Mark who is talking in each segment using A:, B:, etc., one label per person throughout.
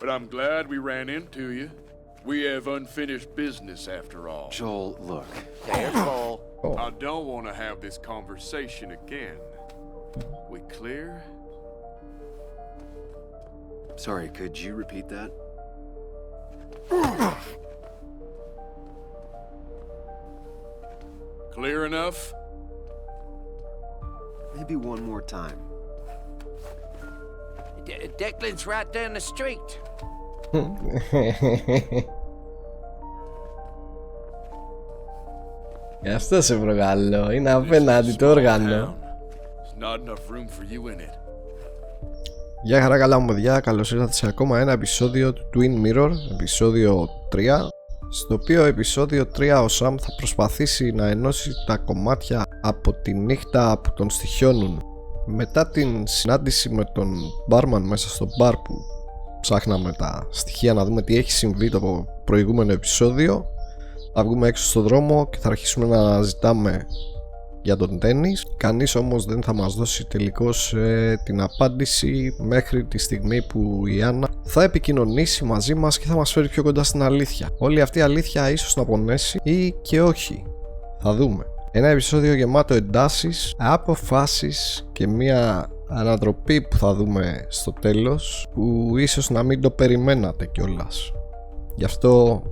A: But I'm glad we ran into you. We have unfinished business after all.
B: Joel, look.
A: Careful. I don't want to have this conversation again. We clear?
B: Sorry, could you repeat that?
A: Clear enough?
B: Maybe one more time.
C: Declan's right down the street.
D: Γι' αυτό σε προκαλώ. Είναι απέναντι το όργανο. Γεια χαρά, καλά μου παιδιά. Καλώς ήρθατε σε ακόμα ένα επεισόδιο του Twin Mirror, επεισόδιο 3. Στο οποίο επεισόδιο 3 ο Σαμ θα προσπαθήσει να ενώσει τα κομμάτια από τη νύχτα που τον στοιχιώνουν. Μετά την συνάντηση με τον μπάρμαν μέσα στο μπαρ που ψάχναμε τα στοιχεία να δούμε τι έχει συμβεί το προηγούμενο επεισόδιο, θα βγούμε έξω στο δρόμο και θα αρχίσουμε να αναζητάμε για τον Denis. Κανείς όμως δεν θα μας δώσει τελικώς την απάντηση μέχρι τη στιγμή που η Άννα θα επικοινωνήσει μαζί μας και θα μας φέρει πιο κοντά στην αλήθεια. Όλη αυτή η αλήθεια ίσως να πονέσει ή και όχι. Θα δούμε. Ένα επεισόδιο γεμάτο εντάσεις, αποφάσεις και μια ανατροπή που θα δούμε στο τέλος, που ίσως να μην το περιμένατε κιόλας. Γι' αυτό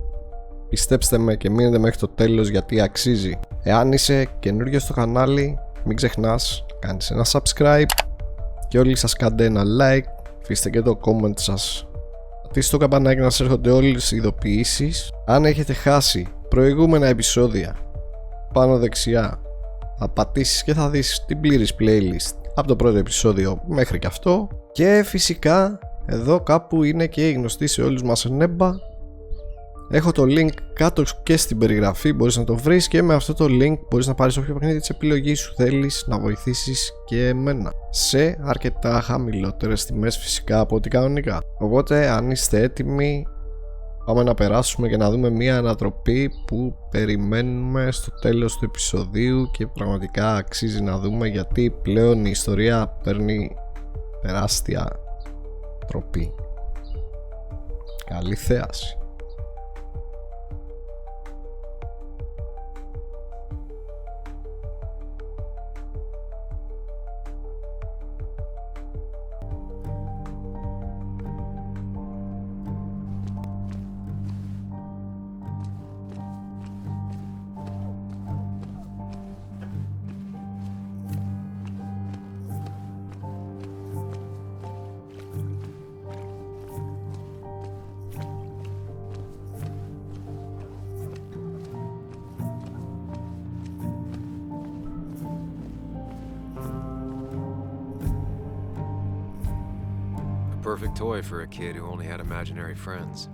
D: πιστέψτε με και μείνετε μέχρι το τέλος, γιατί αξίζει. Εάν είσαι καινούριος στο κανάλι, μην ξεχνάς να κάνεις ένα subscribe και όλοι σας κάντε ένα like, αφήστε και το comment σας, πατήστε το καμπανάκι να σας έρχονται όλες οι ειδοποιήσεις. Αν έχετε χάσει προηγούμενα επεισόδια, πάνω δεξιά θα πατήσεις και θα δεις την πλήρης playlist από το πρώτο επεισόδιο μέχρι και αυτό. Και φυσικά εδώ κάπου είναι και η γνωστή σε όλους μας Νέμπα. Έχω το link κάτω και στην περιγραφή, μπορείς να το βρεις, και με αυτό το link μπορείς να πάρεις όποιο παιχνίδι της επιλογής σου θέλεις να βοηθήσεις και εμένα σε αρκετά χαμηλότερες τιμές φυσικά από ό,τι κανονικά. Οπότε αν είστε έτοιμοι, πάμε να περάσουμε και να δούμε μια ανατροπή που περιμένουμε στο τέλος του επεισοδίου και πραγματικά αξίζει να δούμε, γιατί πλέον η ιστορία παίρνει τεράστια τροπή. Καλή θέαση.
E: Perfect toy for a kid who only had imaginary friends.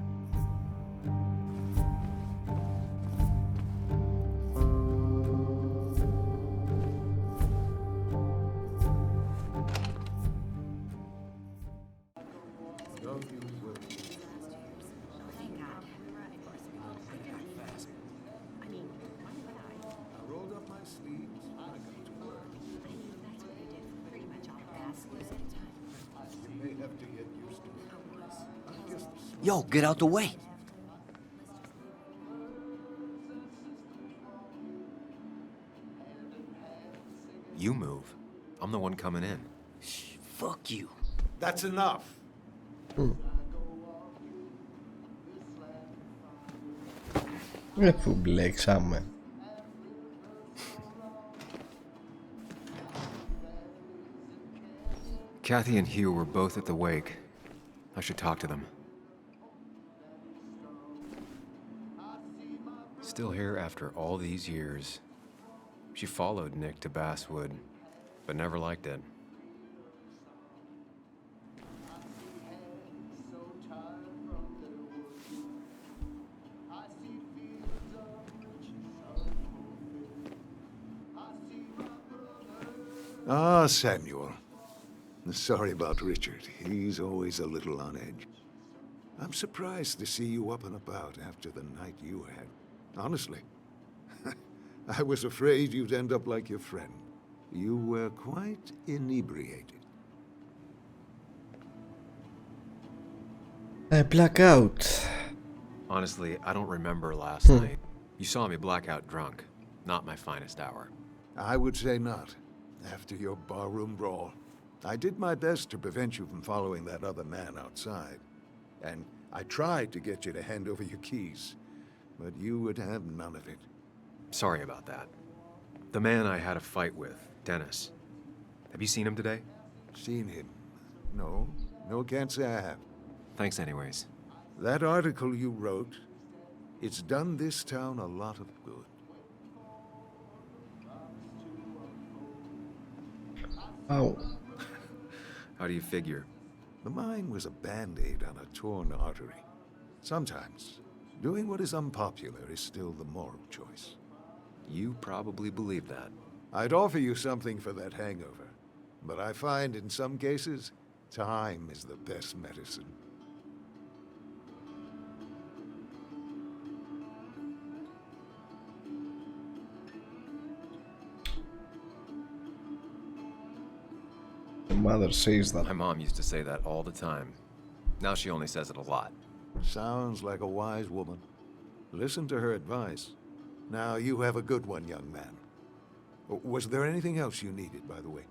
C: Yo, get out the way.
E: You move. I'm the one coming in.
C: Shh, fuck you.
A: That's enough.
D: Που μπλέξαμε.
E: Kathy and Hugh were both at the wake. I should talk to them. Still here after all these years. She followed Nick to Basswood, but never liked it.
F: Ah, Samuel. Sorry about Richard. He's always a little on edge. I'm surprised to see you up and about after the night you had. Honestly. I was afraid you'd end up like your friend. You were quite inebriated.
D: Blackout.
E: Honestly, I don't remember last night. You saw me blackout drunk. Not my finest hour.
F: I would say not. After your barroom brawl, I did my best to prevent you from following that other man outside. And I tried to get you to hand over your keys, but you would have none of it.
E: Sorry about that. The man I had a fight with, Denis. Have you seen him today?
F: Seen him? No. No, can't say I have.
E: Thanks anyways.
F: That article you wrote, it's done this town a lot of good.
D: Oh.
E: How do you figure?
F: The mine was a band-aid on a torn artery. Sometimes, doing what is unpopular is still the moral choice.
E: You probably believe that.
F: I'd offer you something for that hangover, but I find in some cases, time is the best medicine.
D: The mother says that.
E: My mom used to say that all the time. Now she only says it a lot.
F: Sounds like a wise woman. Listen to her advice. Now you have a good one, young man. Was there anything else you needed, by the way?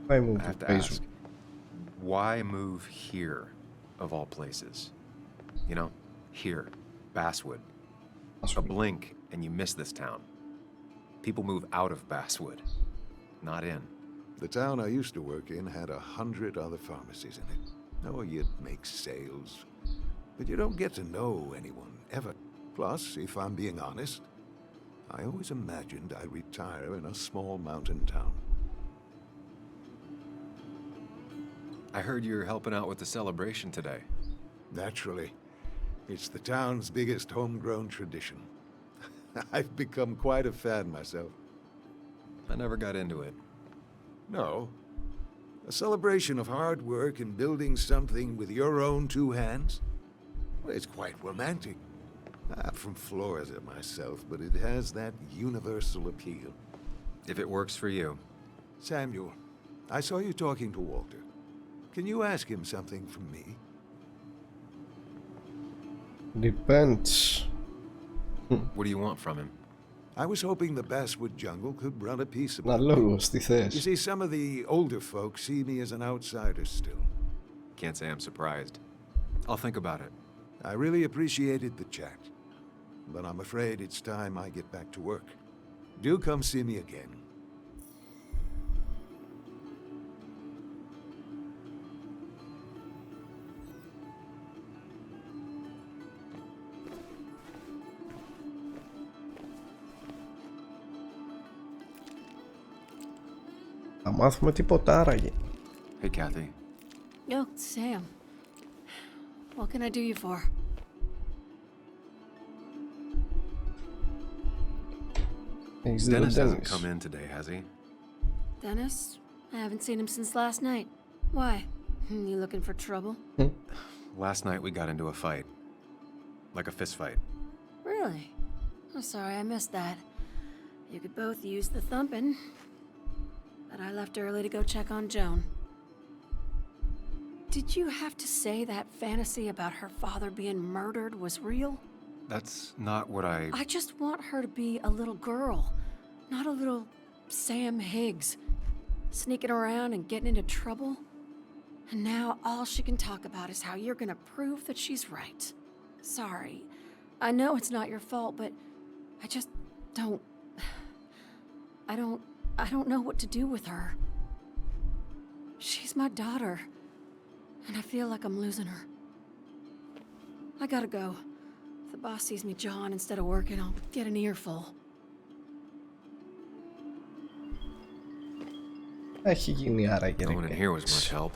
E: I have to ask, why move here, of all places? You know, here, Basswood. A blink and you miss this town. People move out of Basswood, not in.
F: The town I used to work in had 100 other pharmacies in it. Oh, you'd make sales, but you don't get to know anyone, ever. Plus, if I'm being honest, I always imagined I'd retire in a small mountain town.
E: I heard you're helping out with the celebration today.
F: Naturally. It's the town's biggest homegrown tradition. I've become quite a fan myself.
E: I never got into it.
F: No. A celebration of hard work and building something with your own two hands? Well, it's quite romantic. I'm from Florida myself, but it has that universal appeal.
E: If it works for you.
F: Samuel, I saw you talking to Walter. Can you ask him something from me?
D: Depends.
E: What do you want from him?
F: I was hoping the Basswood jungle could run a piece of
D: Να λόγος, τι
F: You
D: θες.
F: see, some of the older folks see me as an outsider still.
E: Can't say I'm surprised. I'll think about it.
F: I really appreciated the chat, but I'm afraid it's time I get back to work. Do come see me again.
D: Θα μάθουμε τίποτα άραγε.
E: Hey, Kathy.
G: Oh, Sam. What can I do you for?
D: Έχεις δει τον
E: Dennis hasn't
D: Denis.
E: come in today, has he?
G: Dennis? I haven't seen him since last night. Why? You looking for trouble?
E: Last night we got into a fight. Like a fist fight.
G: Really? I'm sorry I missed that. You could both use the thumping. But I left early to go check on Joan. Did you have to say that fantasy about her father being murdered was real?
E: That's not what
G: I just want her to be a little girl, not a little Sam Higgs, sneaking around and getting into trouble. And now all she can talk about is how you're gonna prove that she's right. Sorry. I know it's not your fault, but I just don't... I don't know what to do with her. She's my daughter, and I feel like I'm losing her. I gotta go. If the boss sees me jawing instead of working, I'll get an earful.
D: Έχει γίνει άραγε.
E: No one in here was much help.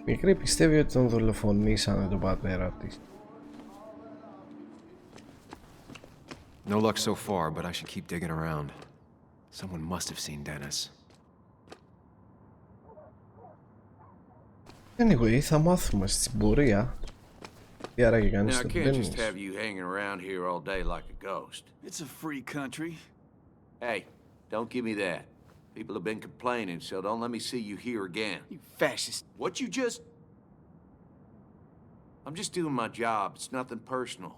D: Μικρή πιστεύει ότι τον δολοφονήσανε τον πατέρα της.
E: No luck so far, but I should keep digging around. Someone must have seen Denis.
D: Anyway, θα μάθουμε στην πορεία τι Τι άραγε κανείς
H: Now, I
D: στον
H: can't just
D: Denis.
H: have you hanging around here all day like a ghost.
I: It's a free country.
H: Hey, don't give me that. People have been complaining, so don't let me see you here again.
I: You fascist.
H: What you just... I'm just doing my job. It's nothing personal.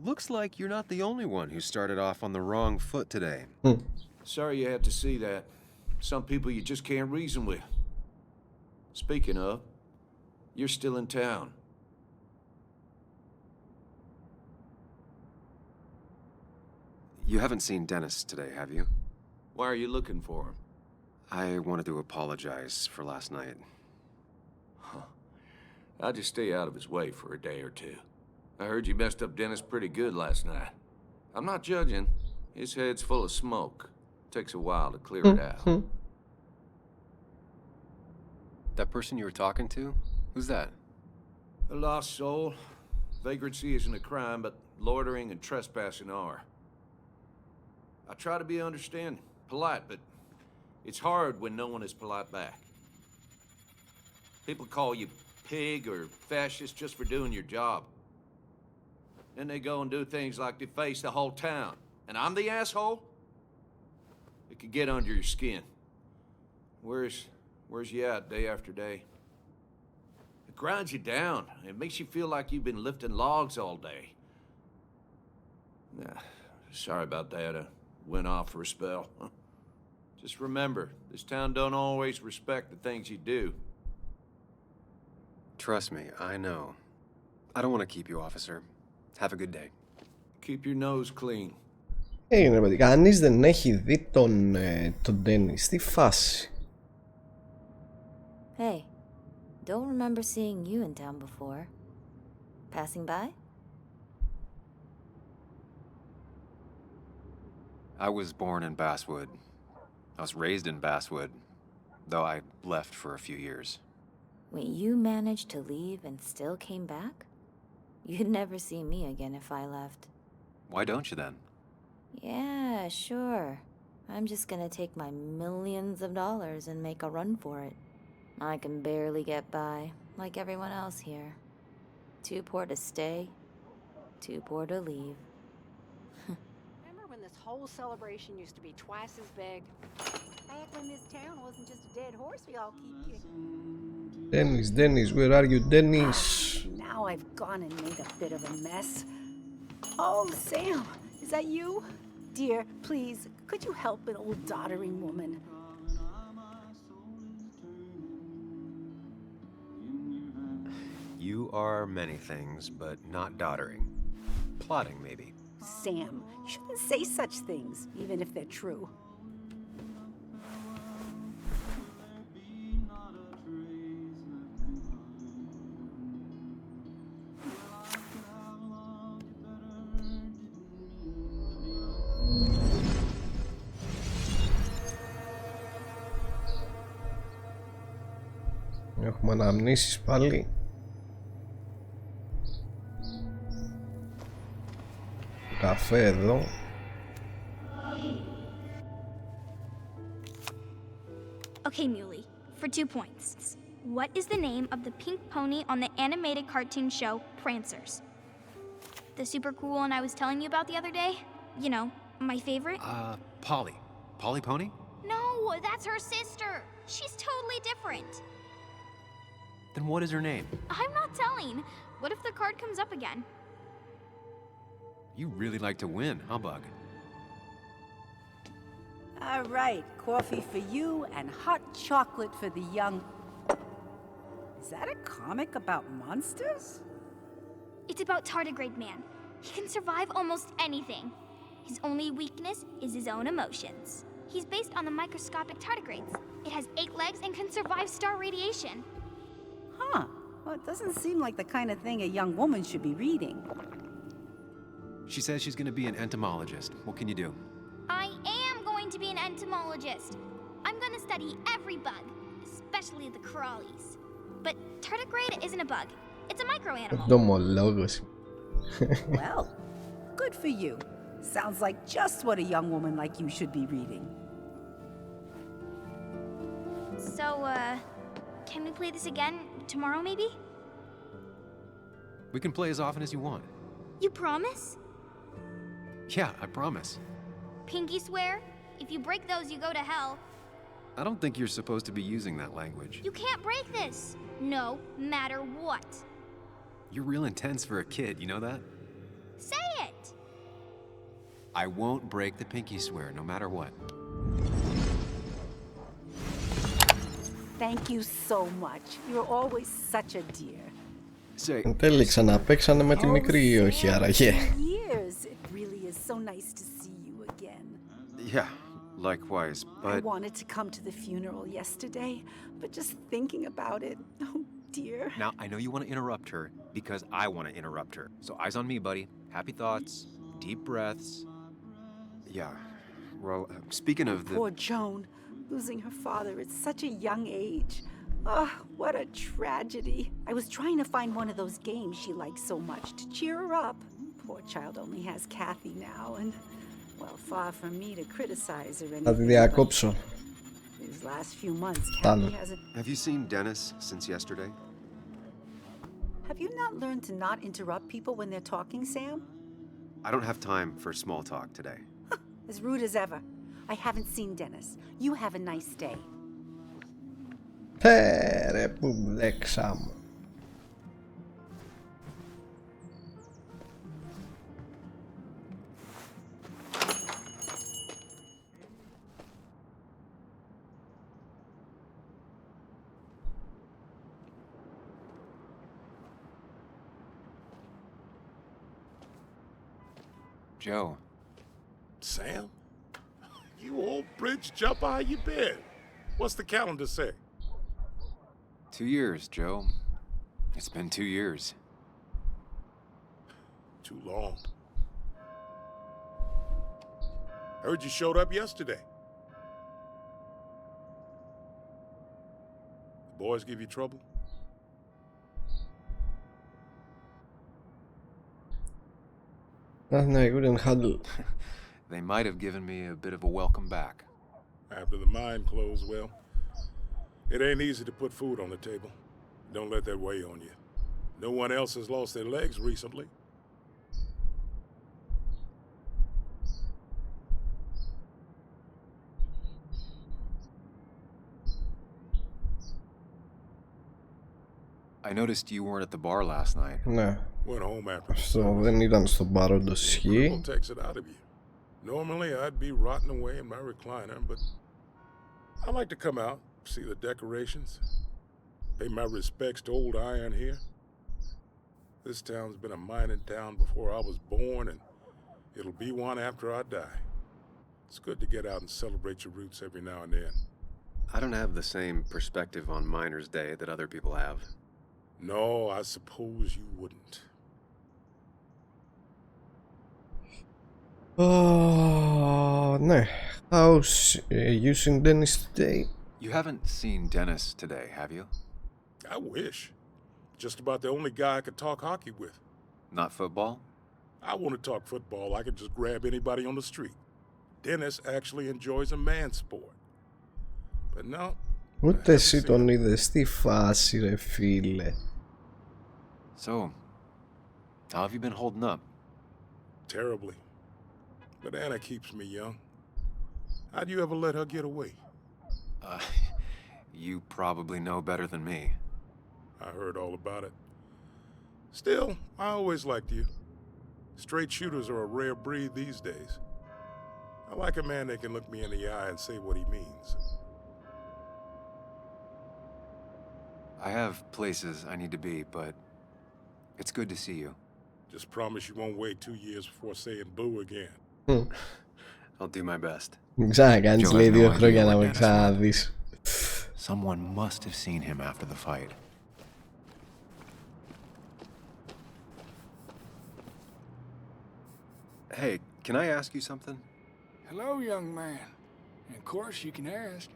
E: Looks like you're not the only one who started off on the wrong foot today.
H: Sorry you had to see that. Some people you just can't reason with. Speaking of, you're still in town.
E: You haven't seen Denis today, have you?
H: Why are you looking for him?
E: I wanted to apologize for last night.
H: I'll just stay out of his way for a day or two. I heard you messed up Denis pretty good last night. I'm not judging. His head's full of smoke. Takes a while to clear it out.
E: That person you were talking to? Who's that?
H: A lost soul. Vagrancy isn't a crime, but loitering and trespassing are. I try to be understanding, polite, but it's hard when no one is polite back. People call you pig or fascist just for doing your job. Then they go and do things like deface the whole town. And I'm the asshole? It could get under your skin. Where's you at day after day? It grinds you down. It makes you feel like you've been lifting logs all day. Nah, sorry about that. I went off for a spell. Just remember, this town don't always respect the things you do.
E: Trust me, I know. I don't want to keep you, officer. Have a good day.
H: Keep your nose clean.
D: Έγινε παιδί, κανείς δεν έχει δει τον Denis. Τι φάση.
J: Hey, don't remember seeing you in town before. Passing by?
E: I was born in Basswood. I was raised in Basswood, though I left for a few years.
J: Wait, you managed to leave and still came back? You'd never see me again if I left.
E: Why don't you then?
J: Yeah, sure. I'm just gonna take my millions of dollars and make a run for it. I can barely get by, like everyone else here. Too poor to stay, too poor to leave.
G: Remember when this whole celebration used to be twice as big? Back when this town wasn't just a dead horse we all keep kicking.
D: Denis, where are you, Denis?
K: Now I've gone and made a bit of a mess. Oh, Sam, is that you? Dear, please, could you help an old doddering woman?
E: You are many things, but not doddering. Plotting, maybe.
K: Sam, you shouldn't say such things, even if they're true.
D: Έχουμε αναμνήσεις πάλι. Καφέ εδώ.
L: Okay, Muley, for 2 points. What is the name of the pink pony on the animated cartoon show Prancers? The super cool one I was telling you about the other day? You know, my favorite?
E: Polly. Polly Pony?
L: No, that's her sister. She's totally different.
E: Then what is her name?
L: I'm not telling. What if the card comes up again?
E: You really like to win, huh, Bug?
K: All right, coffee for you and hot chocolate for the young... Is that a comic about monsters?
L: It's about Tardigrade Man. He can survive almost anything. His only weakness is his own emotions. He's based on the microscopic tardigrades. It has 8 legs and can survive star radiation.
K: Huh. Well, it doesn't seem like the kind of thing a young woman should be reading.
E: She says she's going to be an entomologist. What can you do?
L: I am going to be an entomologist. I'm going to study every bug, especially the crawlies. But tardigrade isn't a bug. It's a microanimal.
D: Entomologos.
K: Well, good for you. Sounds like just what a young woman like you should be reading.
L: So, can we play this again tomorrow, maybe?
E: We can play as often as you want.
L: You promise?
E: Yeah, I promise.
L: Pinky swear? If you break those, you go to hell.
E: I don't think you're supposed to be using that language.
L: You can't break this. No matter what.
E: You're real intense for a kid, you know that?
L: Say it!
E: I won't break the pinky swear, no matter what.
K: Thank you so much. You're always such a dear.
E: Say,
D: Εν τέλει ξαναπαίξανε με τη μικρή ή όχι άραγε.
K: Years. It really is so nice to see you again.
E: yeah, likewise,
K: I
E: but...
K: wanted to come to the funeral yesterday, but just thinking about it, oh dear.
E: Now, I know you want to interrupt her, because I want to interrupt her. So eyes on me, buddy. Happy thoughts, deep breaths. Yeah, well, speaking of the...
K: Poor Joan, losing her father at such a young age. Oh, what a tragedy. I was trying to find one of those games she likes so much to cheer her up. Poor child only has Kathy now, and, well, far from me to criticize her
D: Θα τη
K: anything.
D: διακόψω.
K: These last few months, Kathy hasn't...
E: Have you seen Dennis since yesterday?
K: Have you not learned to not interrupt people when they're talking, Sam?
E: I don't have time for small talk today.
K: As rude as ever. I haven't seen Dennis. You have a nice day.
D: Ρε που μπλέξαμε.
E: Joe.
M: Sam? You old bridge jumper, how you been? What's the calendar say?
E: 2 years, Joe. It's been 2 years.
M: Too long. Heard you showed up yesterday. The boys give you trouble?
D: No, you couldn't handle.
E: They might have given me a bit of a welcome back.
M: After the mine closed, well, it ain't easy to put food on the table. Don't let that weigh on you. No one else has lost their legs recently.
E: I noticed you weren't at the bar last night.
D: Ναι.
M: Went home after the
D: Αυτό δεν ήταν στον bar, όντως ισχύει.
M: Cripple takes it out of you. Normally, I'd be rotting away in my recliner, but I like to come out, see the decorations, pay my respects to old iron here. This town's been a mining town before I was born, and it'll be one after I die. It's good to get out and celebrate your roots every now and then.
E: I don't have the same perspective on Miners' Day that other people have.
M: No, I suppose you wouldn't.
D: Oh, ναι. How's you seen Denis today?
E: You haven't seen Dennis today, have you?
M: I wish. Just about the only guy I could talk hockey with.
E: Not football?
M: I want to talk football. I could just grab anybody on the street. Dennis actually enjoys a man's sport. But no.
D: Ούτε εσύ τον είδες. Τι φάση ρε φίλε.
E: So, how have you been holding up?
M: Terribly. But Anna keeps me young. How'd you ever let her get away?
E: You probably know better than me.
M: I heard all about it. Still, I always liked you. Straight shooters are a rare breed these days. I like a man that can look me in the eye and say what he means.
E: I have places I need to be, but it's good to see you.
M: Just promise you won't wait 2 years before saying boo again.
E: I'll do my best.
D: Μην ξανακάνεις λέει 2 χρόνια να με ξαναδείς.
E: Someone must have seen him after the fight. Hey, can I ask you something?
I: Hello, young man. And of course you can ask.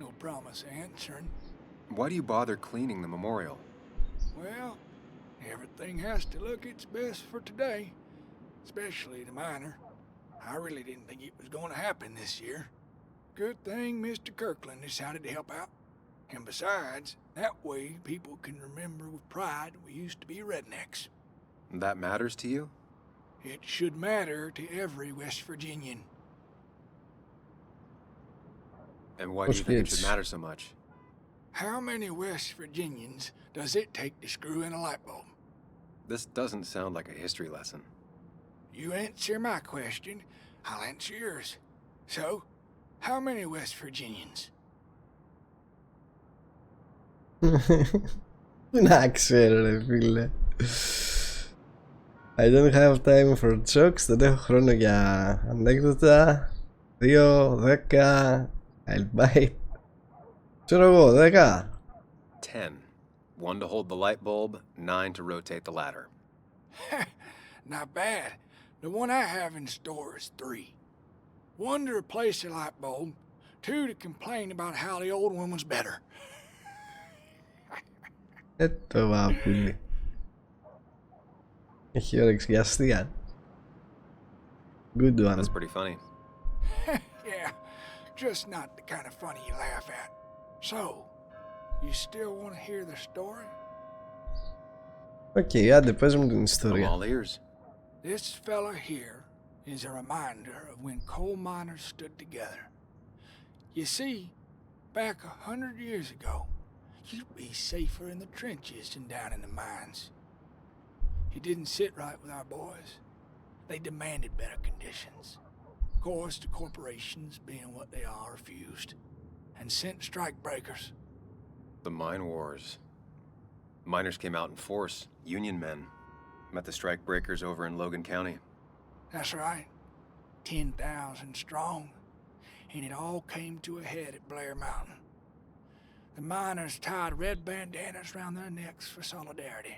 I: No promise answering.
E: Why do you bother cleaning the memorial?
I: Well, everything has to look its best for today. Especially the miner. I really didn't think it was going to happen this year. Good thing Mr. Kirkland decided to help out. And besides, that way people can remember with pride we used to be rednecks.
E: That matters to you?
I: It should matter to every West Virginian.
E: And why do you think it should matter so much?
I: How many West Virginians does it take to screw in a light bulb?
E: This doesn't sound like a history lesson.
I: You answer my question, I'll answer yours. So, how many West Virginians?
D: Να ξέρω ρε φίλε. I don't have time for jokes. Δεν έχω χρόνο για ανέκδοτα. 2, 10. I'll bite. Ξέρω εγώ, 10.
E: 10. 1 to hold the light bulb, 9 to rotate the ladder.
I: Not bad. The one I have in store is 3. 1 to replace the light bulb, 2 to complain about how the old one was better.
D: Το βάπουλι. Έχει όρεξη για αστεία. Good one.
E: That's pretty funny.
I: Yeah, just not the kind of funny you laugh at. So, you still want to hear the story?
D: Okay, άντε πες μου την ιστορία.
E: I'm all ears.
I: This fella here is a reminder of when coal miners stood together. You see, back 100 years ago, you'd be safer in the trenches than down in the mines. He didn't sit right with our boys. They demanded better conditions. Of course, the corporations, being what they are, refused and sent strikebreakers.
E: The mine wars. Miners came out in force, Union men. Met the strikebreakers over in Logan County.
I: That's right. 10,000 strong. And it all came to a head at Blair Mountain. The miners tied red bandanas around their necks for solidarity.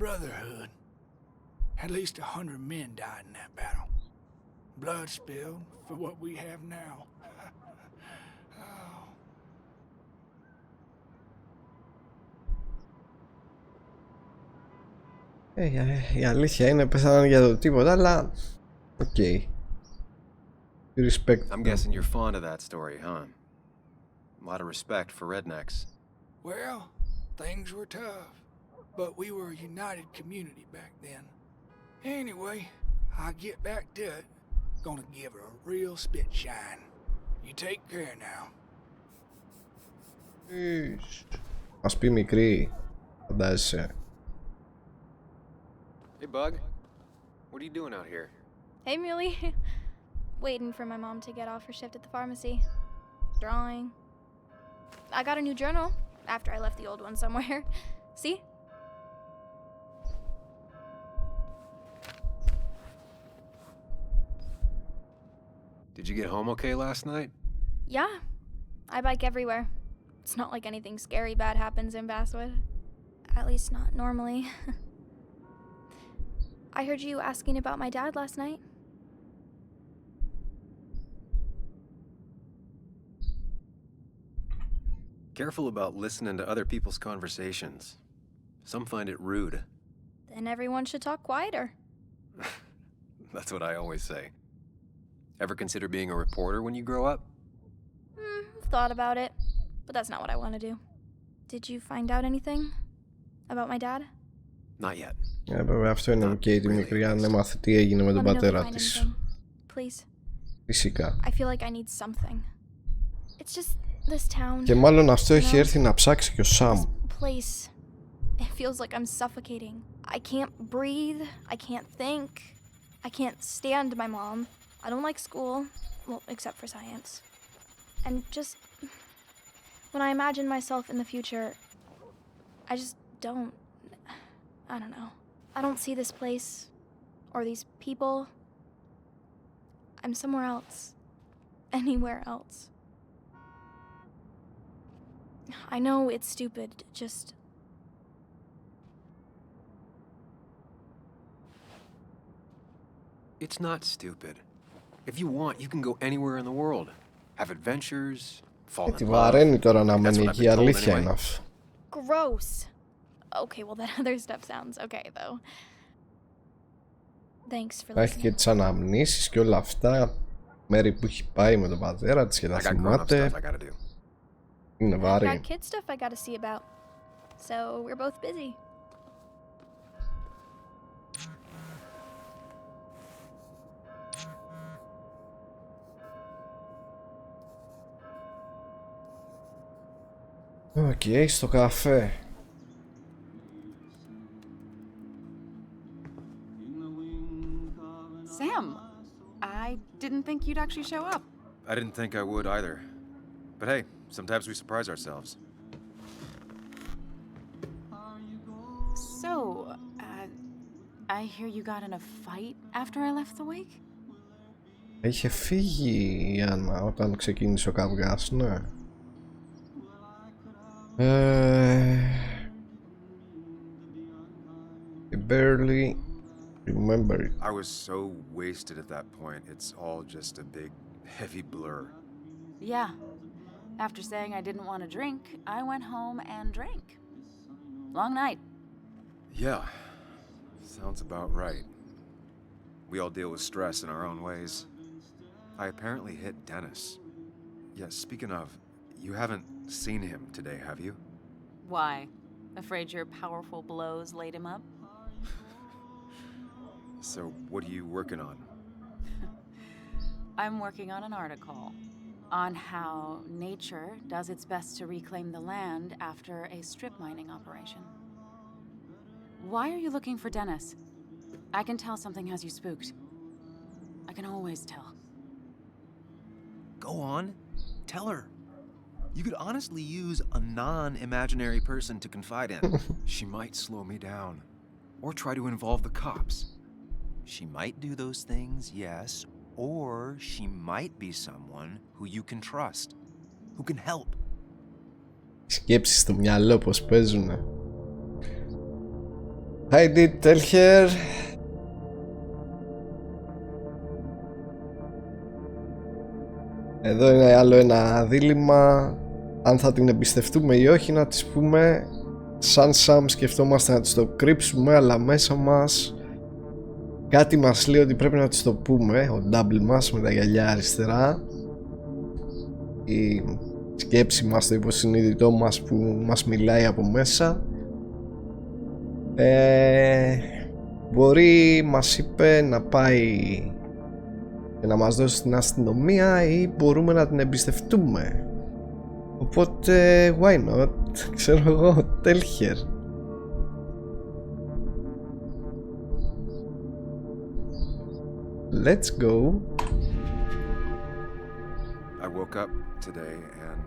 I: Brotherhood. At least 100 men died in that battle. Blood spilled for what we have now. Oh.
D: Η αλήθεια είναι πέθαναν για το τίποτα, αλλά okay. Respect.
E: I'm guessing you're fond of that story, huh? A lot of respect for rednecks.
I: Well, things were tough, but we were a united community back then. Anyway, I'll get back to it. Gonna give her a real spit shine. You take care now.
D: Μας πει μικρή, φαντάζεσαι.
E: Hey, Bug. What are you doing out here?
L: Hey, Muley. Waiting for my mom to get off her shift at the pharmacy. Drawing. I got a new journal after I left the old one somewhere. See?
E: Did you get home okay last night?
L: Yeah. I bike everywhere. It's not like anything scary bad happens in Basswood. At least not normally. I heard you asking about my dad last night.
E: Careful about listening to other people's conversations. Some find it rude.
L: Then everyone should talk quieter.
E: That's what I always say. Ever consider being a reporter when you grow up?
L: Thought about it, but that's not what I want to do. Did you find out anything about my dad?
E: Not yet.
D: Βέβαια αυτό είναι ok, τη μικρή αν έμαθε τι έγινε με τον πατέρα της.
L: Please.
D: Φυσικά.
L: I feel like I need something. It's just this town.
D: Και μάλλον αυτό έχει έρθει να ψάξει και ο Σαμ.
L: Place. It feels like I'm suffocating. I can't breathe. I can't think. I can't stand my mom. I don't like school. Well, except for science. And just when I imagine myself in the future, I just don't. I don't know. I don't see this place or these people. I'm somewhere else. Anywhere else. I know it's stupid, just...
E: It's not stupid. If you want, you can go anywhere in the world. Have adventures, fall in love.
D: Τη βαραίνει τώρα να μένει εκεί, η αλήθεια είναι αυτό.
L: Gross. Okay, well that other stuff sounds okay though. Thanks for listening.
D: Έχει και τις αναμνήσεις και όλα αυτά. Μέρη που έχει πάει με τον πατέρα της και τα θυμάται. Είναι βάρη.
L: I got kid stuff I gotta see about. So we're both busy.
D: Οκ, στο καφέ.
N: Sam, I didn't think you'd actually show up.
E: I didn't think I would either. But hey, sometimes we surprise ourselves.
N: So, I hear you got in a fight after I left the wake?
D: Είχε φύγει η Άννα όταν ξεκίνησε ο καυγάς, ναι. I barely remember it.
E: I was so wasted at that point, it's all just a big, heavy blur.
N: Yeah. After saying I didn't want to drink, I went home and drank. Long night.
E: Yeah, sounds about right. We all deal with stress in our own ways. I apparently hit Denis. Yeah, speaking of, you haven't seen him today, have you?
N: Why? Afraid your powerful blows laid him up?
E: So, what are you working on?
N: I'm working on an article on how nature does its best to reclaim the land after a strip mining operation. Why are you looking for Denis? I can tell something has you spooked. I can always tell.
E: Go on, tell her. You could honestly use a non-imaginary person to confide in. She might slow me down, or try to involve the cops. She might do those things, yes, or she might be someone who you can trust, who can help.
D: Σκέψεις στο μυαλό πως παίζουνε. I did tell her. Εδώ είναι άλλο ένα δίλημμα. Αν θα την εμπιστευτούμε ή όχι, να της πούμε. Σαν Sam σκεφτόμαστε να της το κρύψουμε, αλλά μέσα μας κάτι μας λέει ότι πρέπει να της το πούμε. Ο double μας με τα γυαλιά αριστερά. Η σκέψη μας, το υποσυνείδητό μας που μας μιλάει από μέσα. Μπορεί, μας είπε, να πάει και να μας δώσει στην αστυνομία ή μπορούμε να την εμπιστευτούμε. Οπότε, why not, ξέρω εγώ, tell her. Let's go.
E: I woke up today and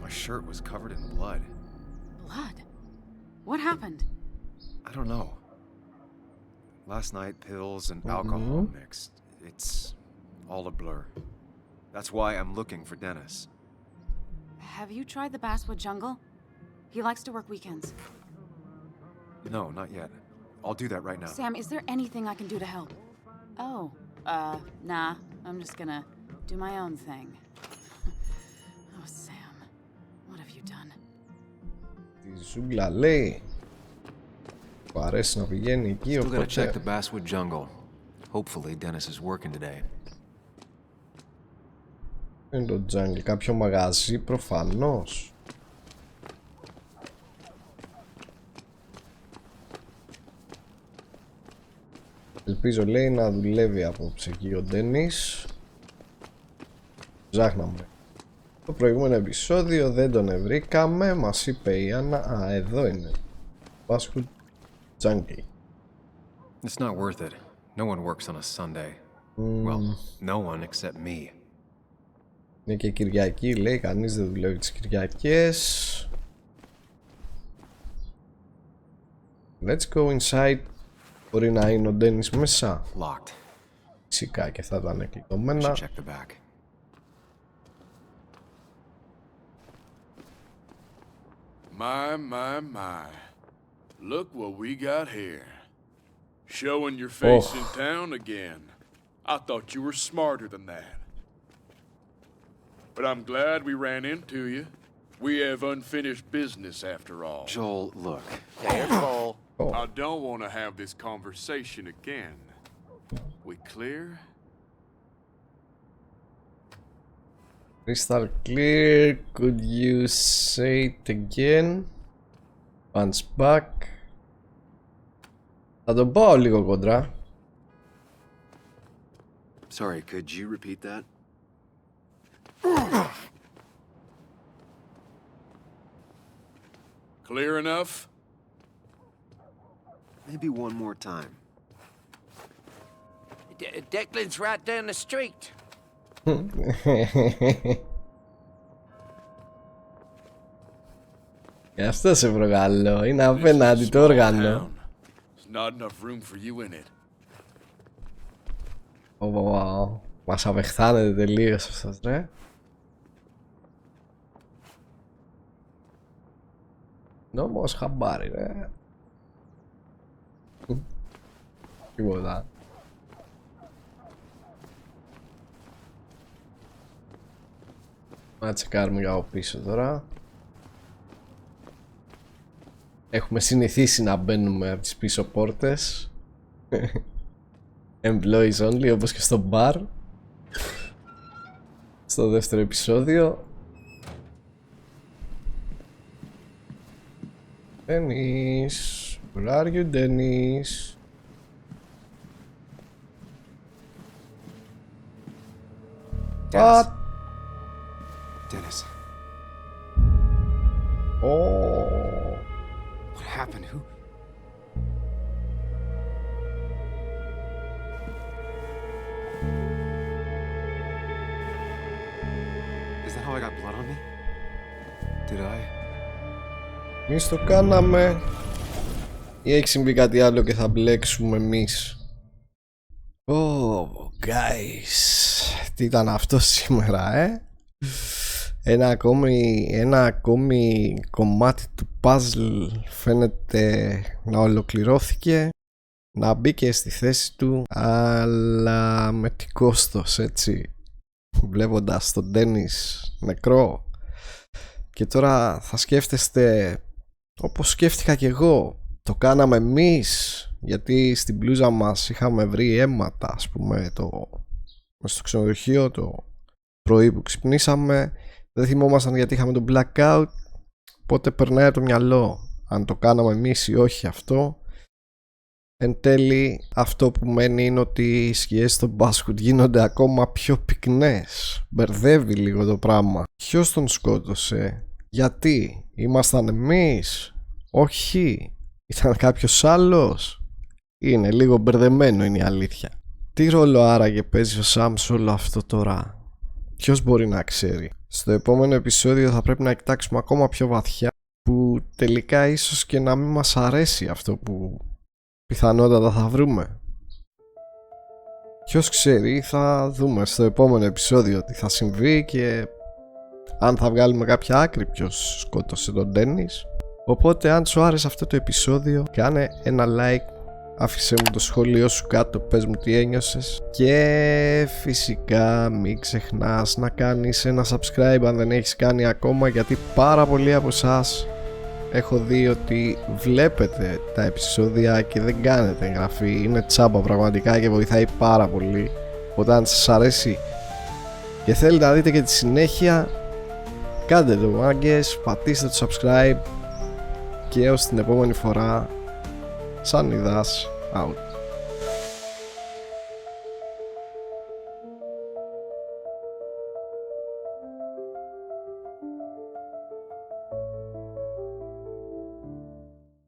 E: my shirt was covered in blood.
N: Blood? What happened?
E: I don't know. Last night, pills and alcohol mixed. It's all a blur. That's why I'm looking for Denis.
N: Have you tried the Basswood jungle? He likes to work weekends.
E: No, not yet. I'll do that right now.
N: Sam, is there anything I can do to help? Oh, nah. I'm just gonna do my own thing. Oh, Sam. What have you done?
D: Τη ζούγκλα λέει. Που αρέσει να πηγαίνει εκεί,
E: Still gotta check
D: οπότε...
E: the Basswood jungle. Hopefully Denis is working today.
D: Είναι το jungle, κάποιο μαγαζί προφανώς. Ελπίζω, λέει, να δουλεύει απόψε εκεί ο Denis. Ψάχναμε το προηγούμενο επεισόδιο, δεν τον βρήκαμε. Μας είπε η Άννα. Α, εδώ είναι. Basswood jungle.
E: It's not worth it. No one works on a Sunday. Well, no one except me.
D: Είναι και Κυριακή, λέει, κανείς δεν δουλεύει τις Κυριακές. Let's go inside. Μπορεί να είναι ο Denis μέσα.
E: Locked.
D: Φυσικά και θα ήταν κλειδωμένα.
E: Check the back.
A: My. Look what we got here. Showing your face in town again. I thought you were smarter than that. But I'm glad we ran into you. We have unfinished business after all.
E: Joel, look.
A: Careful. I don't want to have this conversation again. We clear?
D: Crystal clear. Could you say it again? Once back. Θα τον πάω λίγο κοντρά.
B: Sorry, could you repeat that?
A: Clear enough?
B: Maybe one more time.
C: Declan's right down the street.
D: Γι' αυτό σε προκαλώ. Είναι απέναντι το όργανο.
A: Not enough room for you in it.
D: Μας απεχθάνεται τελείως αυτός, ρε. Νόμος χαμπάρι, ρε. Τίποτα. Να τσεκάρουμε για από πίσω τώρα. Έχουμε συνηθίσει να μπαίνουμε από τις πίσω πόρτες. Employees only, όπως και στο μπαρ. Στο δεύτερο επεισόδιο. Denis, where are you, Denis? What?
E: Denis.
D: Oh.
E: What happened? Who? Is that how I got blood on me? Did I?
D: Εμείς το κάναμε. Ή έχει συμβεί κάτι άλλο και θα μπλέξουμε εμείς? Oh, guys. Τι ήταν αυτό σήμερα, Ένα ακόμη κομμάτι του puzzle φαίνεται να ολοκληρώθηκε, να μπήκε στη θέση του, αλλά με τι κόστος, έτσι, βλέποντας τον Denis νεκρό. Και τώρα θα σκέφτεστε, όπως σκέφτηκα κι εγώ, το κάναμε εμείς, γιατί στην μπλούζα μας είχαμε βρει αίματα, ας πούμε, στο ξενοδοχείο το πρωί που ξυπνήσαμε. Δεν θυμόμασταν γιατί είχαμε το blackout, οπότε περνάει από το μυαλό αν το κάναμε εμείς ή όχι αυτό. Εν τέλει αυτό που μένει είναι ότι οι σκιές στο Basswood γίνονται ακόμα πιο πυκνές. Μπερδεύει λίγο το πράγμα. Ποιος τον σκότωσε? Γιατί? Ήμασταν εμείς? Όχι. Ήταν κάποιος άλλος? Είναι λίγο μπερδεμένο, είναι η αλήθεια. Τι ρόλο άραγε παίζει ο Sam σε όλο αυτό τώρα? Ποιος μπορεί να ξέρει? Στο επόμενο επεισόδιο θα πρέπει να κοιτάξουμε ακόμα πιο βαθιά, που τελικά ίσως και να μην μας αρέσει αυτό που πιθανότατα θα βρούμε. Ποιος ξέρει, θα δούμε στο επόμενο επεισόδιο τι θα συμβεί και αν θα βγάλουμε κάποια άκρη ποιος σκότωσε τον Denis. Οπότε αν σου άρεσε αυτό το επεισόδιο, κάνε ένα like, άφησέ μου το σχόλιο σου κάτω, πες μου τι ένιωσες, και φυσικά μην ξεχνάς να κάνεις ένα subscribe αν δεν έχεις κάνει ακόμα, γιατί πάρα πολλοί από εσάς έχω δει ότι βλέπετε τα επεισόδια και δεν κάνετε εγγραφή. Είναι τσάμπα πραγματικά και βοηθάει πάρα πολύ. Οπότε αν σας αρέσει και θέλετε να δείτε και τη συνέχεια, κάντε το μάγκες, πατήστε το subscribe και έως την επόμενη φορά, Sanidas out.